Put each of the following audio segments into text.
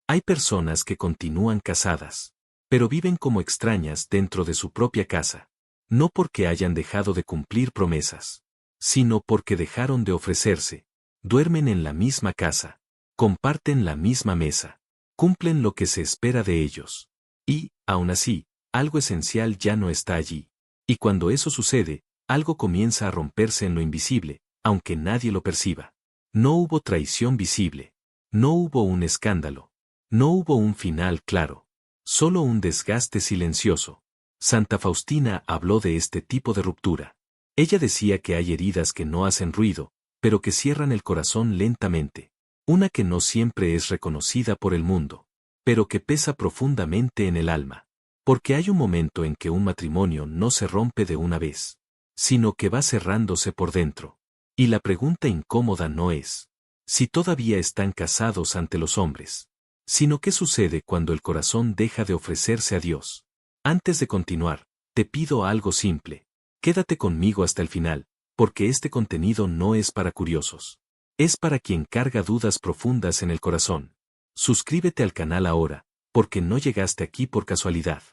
Hay personas que continúan casadas, pero viven como extrañas dentro de su propia casa, no porque hayan dejado de cumplir promesas, sino porque dejaron de ofrecerse, duermen en la misma casa, comparten la misma mesa, cumplen lo que se espera de ellos. Y, aún así, algo esencial ya no está allí. Y cuando eso sucede, algo comienza a romperse en lo invisible, aunque nadie lo perciba. No hubo traición visible. No hubo un escándalo. No hubo un final claro. Solo un desgaste silencioso. Santa Faustina habló de este tipo de ruptura. Ella decía que hay heridas que no hacen ruido, pero que cierran el corazón lentamente. Una que no siempre es reconocida por el mundo, pero que pesa profundamente en el alma. Porque hay un momento en que un matrimonio no se rompe de una vez, sino que va cerrándose por dentro. Y la pregunta incómoda no es si todavía están casados ante los hombres, sino qué sucede cuando el corazón deja de ofrecerse a Dios. Antes de continuar, te pido algo simple. Quédate conmigo hasta el final, porque este contenido no es para curiosos. Es para quien carga dudas profundas en el corazón. Suscríbete al canal ahora, porque no llegaste aquí por casualidad.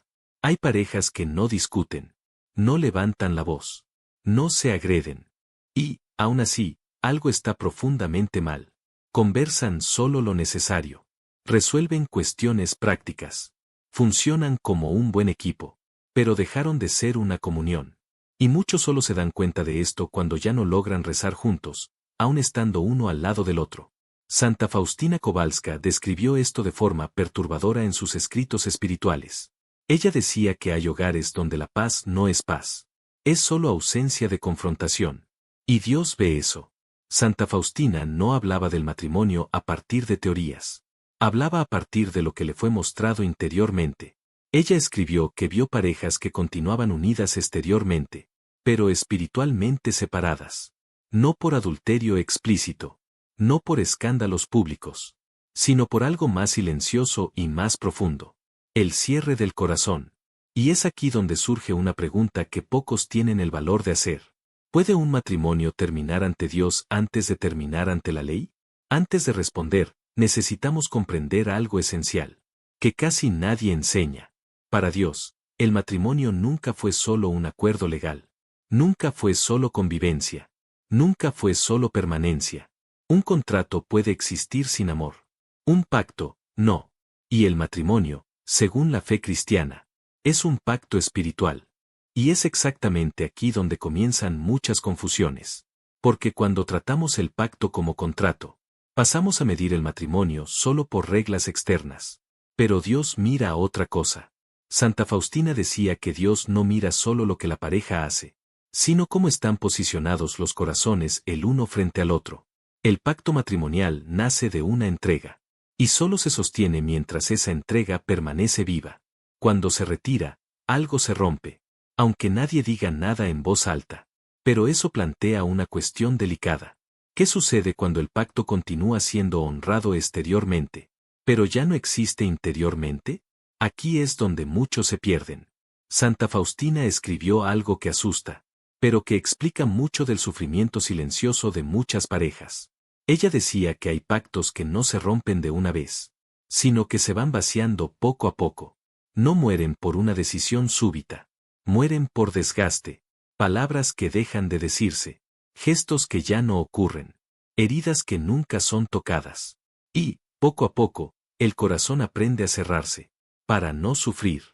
Hay parejas que no discuten, no levantan la voz, no se agreden. Y, aún así, algo está profundamente mal. Conversan solo lo necesario. Resuelven cuestiones prácticas. Funcionan como un buen equipo, pero dejaron de ser una comunión. Y muchos solo se dan cuenta de esto cuando ya no logran rezar juntos, aun estando uno al lado del otro. Santa Faustina Kowalska describió esto de forma perturbadora en sus escritos espirituales. Ella decía que hay hogares donde la paz no es paz. Es solo ausencia de confrontación. Y Dios ve eso. Santa Faustina no hablaba del matrimonio a partir de teorías. Hablaba a partir de lo que le fue mostrado interiormente. Ella escribió que vio parejas que continuaban unidas exteriormente, pero espiritualmente separadas. No por adulterio explícito, no por escándalos públicos, sino por algo más silencioso y más profundo. El cierre del corazón. Y es aquí donde surge una pregunta que pocos tienen el valor de hacer. ¿Puede un matrimonio terminar ante Dios antes de terminar ante la ley? Antes de responder, necesitamos comprender algo esencial, que casi nadie enseña. Para Dios, el matrimonio nunca fue solo un acuerdo legal. Nunca fue solo convivencia. Nunca fue solo permanencia. Un contrato puede existir sin amor. Un pacto, no. Y el matrimonio, según la fe cristiana, es un pacto espiritual. Y es exactamente aquí donde comienzan muchas confusiones. Porque cuando tratamos el pacto como contrato, pasamos a medir el matrimonio solo por reglas externas. Pero Dios mira a otra cosa. Santa Faustina decía que Dios no mira solo lo que la pareja hace, sino cómo están posicionados los corazones el uno frente al otro. El pacto matrimonial nace de una entrega, y solo se sostiene mientras esa entrega permanece viva. Cuando se retira, algo se rompe, aunque nadie diga nada en voz alta. Pero eso plantea una cuestión delicada. ¿Qué sucede cuando el pacto continúa siendo honrado exteriormente, pero ya no existe interiormente? Aquí es donde muchos se pierden. Santa Faustina escribió algo que asusta, pero que explica mucho del sufrimiento silencioso de muchas parejas. Ella decía que hay pactos que no se rompen de una vez, sino que se van vaciando poco a poco. No mueren por una decisión súbita, mueren por desgaste, palabras que dejan de decirse, gestos que ya no ocurren, heridas que nunca son tocadas. Y, poco a poco, el corazón aprende a cerrarse, para no sufrir.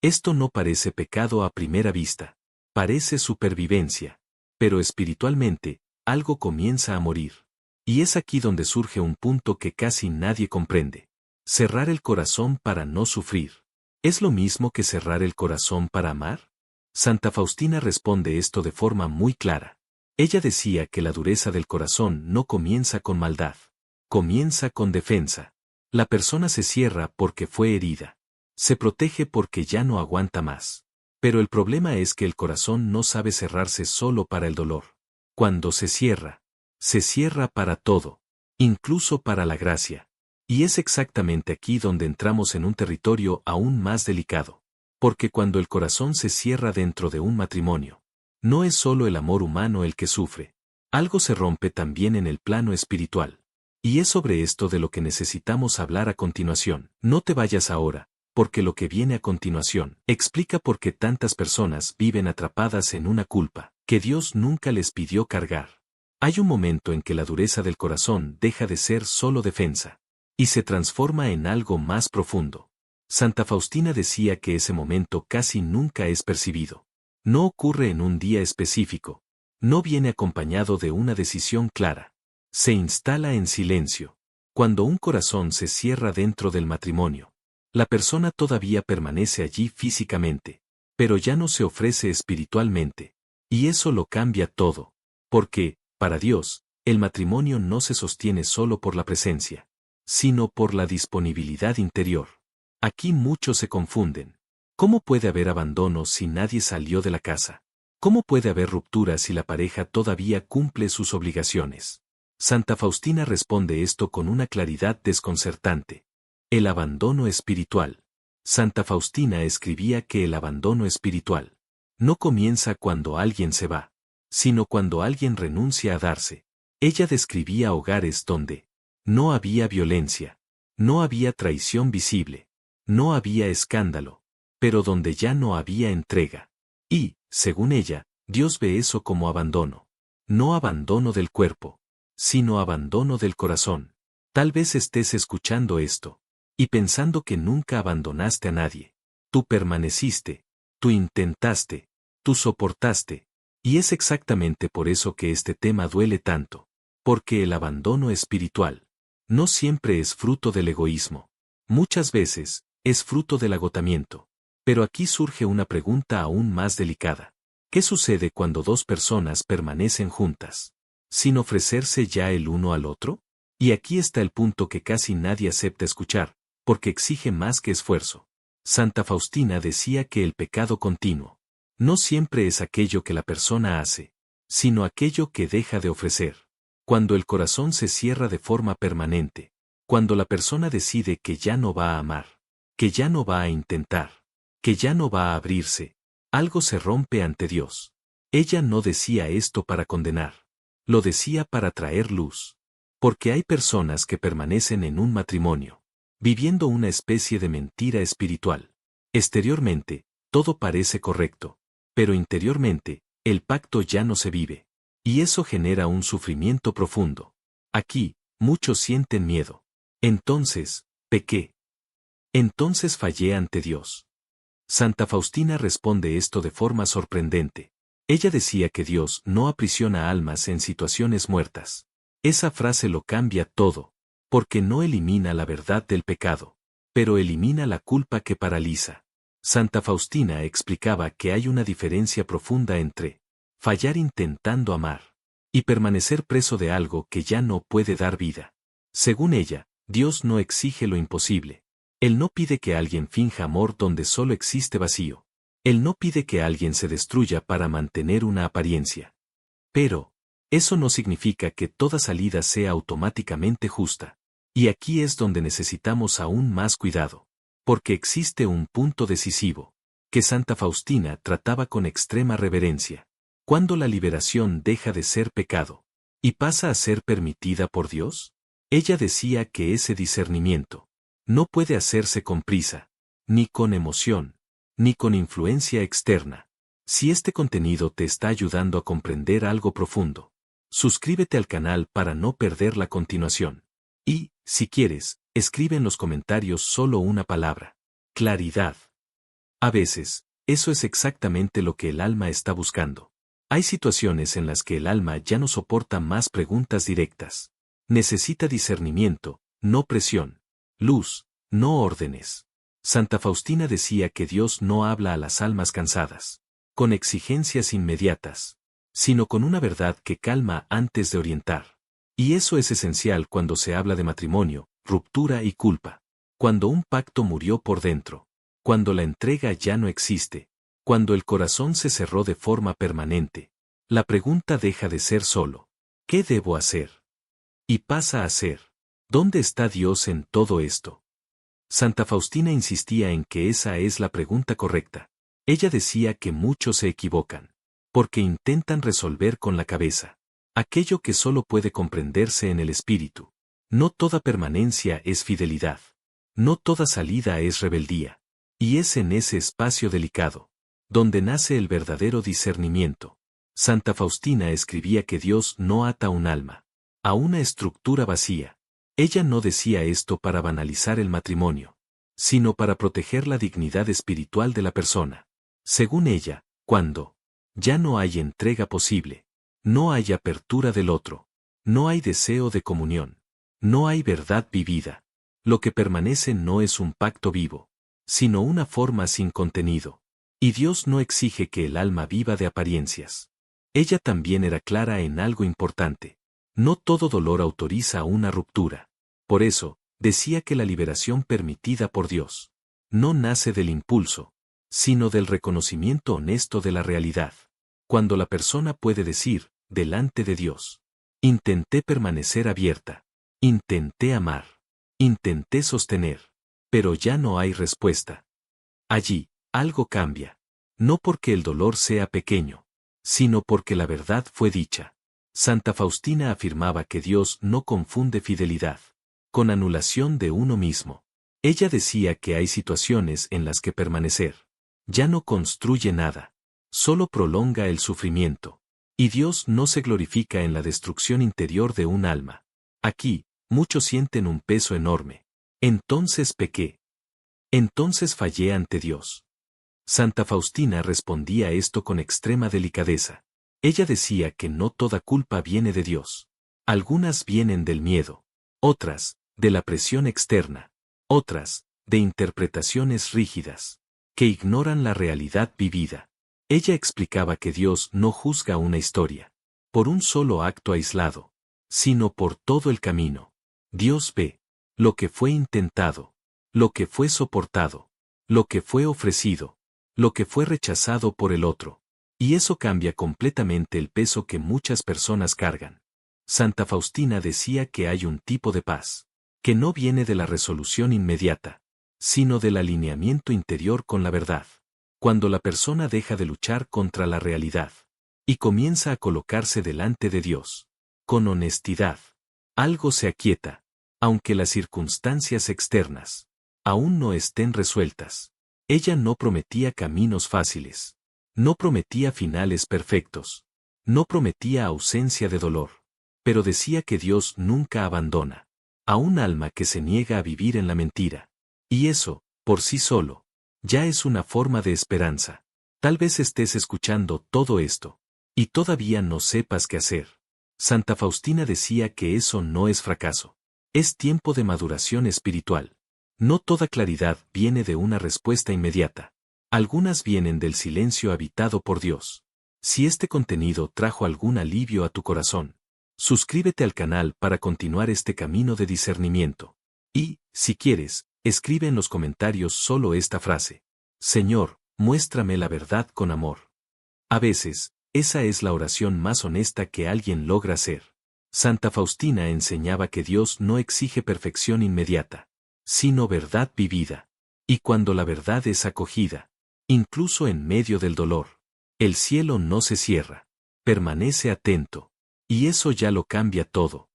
Esto no parece pecado a primera vista, parece supervivencia, pero espiritualmente, algo comienza a morir. Y es aquí donde surge un punto que casi nadie comprende. Cerrar el corazón para no sufrir. ¿Es lo mismo que cerrar el corazón para amar? Santa Faustina responde esto de forma muy clara. Ella decía que la dureza del corazón no comienza con maldad, comienza con defensa. La persona se cierra porque fue herida. Se protege porque ya no aguanta más. Pero el problema es que el corazón no sabe cerrarse solo para el dolor. Cuando se cierra para todo, incluso para la gracia. Y es exactamente aquí donde entramos en un territorio aún más delicado. Porque cuando el corazón se cierra dentro de un matrimonio, no es solo el amor humano el que sufre. Algo se rompe también en el plano espiritual. Y es sobre esto de lo que necesitamos hablar a continuación. No te vayas ahora, porque lo que viene a continuación explica por qué tantas personas viven atrapadas en una culpa que Dios nunca les pidió cargar. Hay un momento en que la dureza del corazón deja de ser solo defensa y se transforma en algo más profundo. Santa Faustina decía que ese momento casi nunca es percibido. No ocurre en un día específico. No viene acompañado de una decisión clara. Se instala en silencio. Cuando un corazón se cierra dentro del matrimonio, la persona todavía permanece allí físicamente, pero ya no se ofrece espiritualmente. Y eso lo cambia todo. Porque, para Dios, el matrimonio no se sostiene solo por la presencia, sino por la disponibilidad interior. Aquí muchos se confunden. ¿Cómo puede haber abandono si nadie salió de la casa? ¿Cómo puede haber ruptura si la pareja todavía cumple sus obligaciones? Santa Faustina responde esto con una claridad desconcertante. El abandono espiritual. Santa Faustina escribía que el abandono espiritual no comienza cuando alguien se va, sino cuando alguien renuncia a darse. Ella describía hogares donde no había violencia, no había traición visible, no había escándalo, pero donde ya no había entrega. Y, según ella, Dios ve eso como abandono. No abandono del cuerpo, sino abandono del corazón. Tal vez estés escuchando esto y pensando que nunca abandonaste a nadie. Tú permaneciste, tú intentaste, tú soportaste, y es exactamente por eso que este tema duele tanto. Porque el abandono espiritual no siempre es fruto del egoísmo. Muchas veces, es fruto del agotamiento. Pero aquí surge una pregunta aún más delicada. ¿Qué sucede cuando dos personas permanecen juntas, sin ofrecerse ya el uno al otro? Y aquí está el punto que casi nadie acepta escuchar, porque exige más que esfuerzo. Santa Faustina decía que el pecado continuo no siempre es aquello que la persona hace, sino aquello que deja de ofrecer. Cuando el corazón se cierra de forma permanente, cuando la persona decide que ya no va a amar, que ya no va a intentar, que ya no va a abrirse, algo se rompe ante Dios. Ella no decía esto para condenar, lo decía para traer luz. Porque hay personas que permanecen en un matrimonio, viviendo una especie de mentira espiritual. Exteriormente, todo parece correcto, pero interiormente, el pacto ya no se vive. Y eso genera un sufrimiento profundo. Aquí, muchos sienten miedo. Entonces, pequé. Entonces fallé ante Dios. Santa Faustina responde esto de forma sorprendente. Ella decía que Dios no aprisiona almas en situaciones muertas. Esa frase lo cambia todo, porque no elimina la verdad del pecado, pero elimina la culpa que paraliza. Santa Faustina explicaba que hay una diferencia profunda entre fallar intentando amar y permanecer preso de algo que ya no puede dar vida. Según ella, Dios no exige lo imposible. Él no pide que alguien finja amor donde solo existe vacío. Él no pide que alguien se destruya para mantener una apariencia. Pero, eso no significa que toda salida sea automáticamente justa. Y aquí es donde necesitamos aún más cuidado. Porque existe un punto decisivo, que Santa Faustina trataba con extrema reverencia. Cuando la liberación deja de ser pecado y pasa a ser permitida por Dios, ella decía que ese discernimiento no puede hacerse con prisa, ni con emoción, ni con influencia externa. Si este contenido te está ayudando a comprender algo profundo, suscríbete al canal para no perder la continuación. Y, si quieres, escribe en los comentarios solo una palabra: claridad. A veces, eso es exactamente lo que el alma está buscando. Hay situaciones en las que el alma ya no soporta más preguntas directas. Necesita discernimiento, no presión. Luz, no órdenes. Santa Faustina decía que Dios no habla a las almas cansadas con exigencias inmediatas, sino con una verdad que calma antes de orientar. Y eso es esencial cuando se habla de matrimonio, ruptura y culpa. Cuando un pacto murió por dentro, cuando la entrega ya no existe, cuando el corazón se cerró de forma permanente, la pregunta deja de ser solo ¿qué debo hacer? Y pasa a ser ¿dónde está Dios en todo esto? Santa Faustina insistía en que esa es la pregunta correcta. Ella decía que muchos se equivocan, porque intentan resolver con la cabeza aquello que solo puede comprenderse en el espíritu. No toda permanencia es fidelidad. No toda salida es rebeldía. Y es en ese espacio delicado, donde nace el verdadero discernimiento. Santa Faustina escribía que Dios no ata un alma a una estructura vacía. Ella no decía esto para banalizar el matrimonio, sino para proteger la dignidad espiritual de la persona. Según ella, cuando ya no hay entrega posible, no hay apertura del otro, no hay deseo de comunión, no hay verdad vivida, lo que permanece no es un pacto vivo, sino una forma sin contenido. Y Dios no exige que el alma viva de apariencias. Ella también era clara en algo importante. No todo dolor autoriza una ruptura. Por eso, decía que la liberación permitida por Dios no nace del impulso, sino del reconocimiento honesto de la realidad. Cuando la persona puede decir, delante de Dios, intenté permanecer abierta, intenté amar, intenté sostener, pero ya no hay respuesta. Allí, algo cambia. No porque el dolor sea pequeño, sino porque la verdad fue dicha. Santa Faustina afirmaba que Dios no confunde fidelidad con anulación de uno mismo. Ella decía que hay situaciones en las que permanecer ya no construye nada, solo prolonga el sufrimiento. Y Dios no se glorifica en la destrucción interior de un alma. Aquí, muchos sienten un peso enorme. Entonces pequé. Entonces fallé ante Dios. Santa Faustina respondía esto con extrema delicadeza. Ella decía que no toda culpa viene de Dios. Algunas vienen del miedo, otras, de la presión externa, otras, de interpretaciones rígidas, que ignoran la realidad vivida. Ella explicaba que Dios no juzga una historia por un solo acto aislado, sino por todo el camino. Dios ve lo que fue intentado, lo que fue soportado, lo que fue ofrecido, lo que fue rechazado por el otro. Y eso cambia completamente el peso que muchas personas cargan. Santa Faustina decía que hay un tipo de paz que no viene de la resolución inmediata, sino del alineamiento interior con la verdad. Cuando la persona deja de luchar contra la realidad y comienza a colocarse delante de Dios, con honestidad, algo se aquieta, aunque las circunstancias externas aún no estén resueltas. Ella no prometía caminos fáciles, no prometía finales perfectos, no prometía ausencia de dolor, pero decía que Dios nunca abandona a un alma que se niega a vivir en la mentira. Y eso, por sí solo, ya es una forma de esperanza. Tal vez estés escuchando todo esto y todavía no sepas qué hacer. Santa Faustina decía que eso no es fracaso. Es tiempo de maduración espiritual. No toda claridad viene de una respuesta inmediata. Algunas vienen del silencio habitado por Dios. Si este contenido trajo algún alivio a tu corazón, suscríbete al canal para continuar este camino de discernimiento. Y, si quieres, escribe en los comentarios solo esta frase: Señor, muéstrame la verdad con amor. A veces, esa es la oración más honesta que alguien logra hacer. Santa Faustina enseñaba que Dios no exige perfección inmediata, sino verdad vivida. Y cuando la verdad es acogida, incluso en medio del dolor, el cielo no se cierra, permanece atento. Y eso ya lo cambia todo.